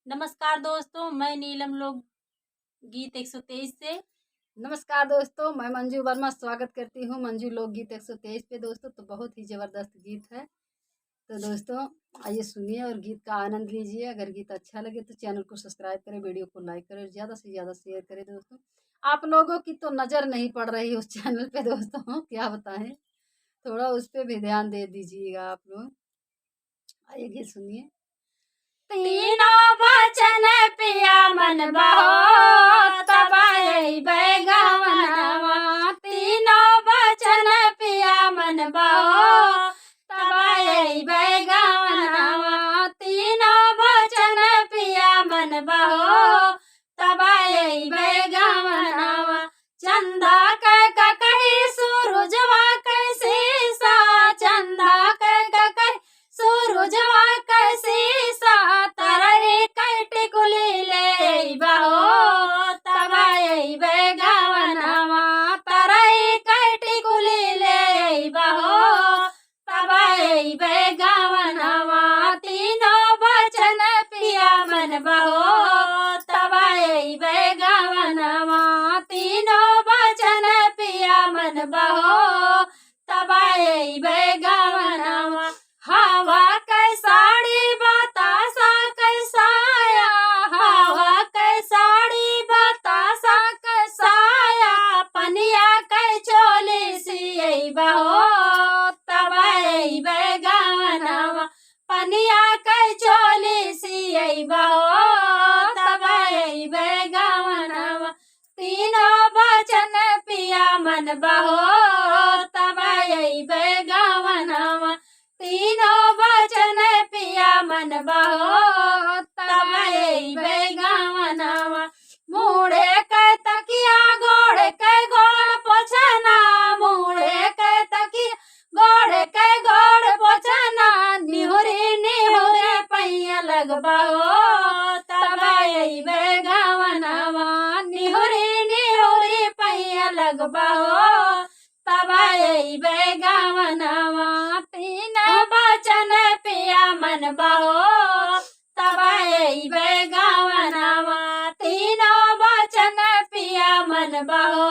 नमस्कार दोस्तों, मैं नीलम लोग गीत 123 से। नमस्कार दोस्तों, मैं मंजू वर्मा स्वागत करती हूँ मंजू लोकगीत 123 पे। दोस्तों तो बहुत ही ज़बरदस्त गीत है। तो दोस्तों आइए सुनिए और गीत का आनंद लीजिए। अगर गीत अच्छा लगे तो चैनल को सब्सक्राइब करें, वीडियो को लाइक करें, ज़्यादा से ज़्यादा शेयर करें। दोस्तों आप लोगों की तो नज़र नहीं पड़ रही उस चैनल पे दोस्तों, क्या बताएं, थोड़ा उस पर भी ध्यान दे दीजिएगा आप लोग। आइए गीत सुनिए। तीनों वचन पिया मन बहो तब अइबै गवनवा। तीनों वचन पिया मन बहो तब अइबै गवनवा। तीनों वचन पिया मन बहो तब अइबै गवनवा। चंदा कह कही सूरजवा कैसे सा, चंदा कह कही सूरजवा कैसे सा, तररे कैटे कुली ले बहो तब अइबै गवनवा। तररे कैटे कुली ले बहो तब अइबै गवनवा। तीनों वचन पिया मन बहो तब अइबै गवनवा। तीनों वचन पिया मन बहो तब अइबै गवनवा। हवा कैसाड़ी बतासा कैसाया, हवा कैसाड़ी बतासा कैसाया, पनिया कै चोली सियई बहो तब अइबै गवनवा। पनिया कै चोली सियई बहो तब अइबै गवनवा। तीनों वचन पिया मन बहो तब अइबै गवनवा। तीनों वचन पिया मन बहो तब अइबै गवनवा। मुड़े कै तकिया गोड़ कै गोड़ पोछना, मुड़े कै तकिया गोड़ कै गोड़ पोछना, निहुरी निहुरी पैया लगबहो तब अइबै गवनवा। निहुरी निहुरी पैया लगबहो तब अइबै गवनवा। तीनों वचन पिया मन बहो तब अइबै गवनवा। तीनों वचन पिया मन बहो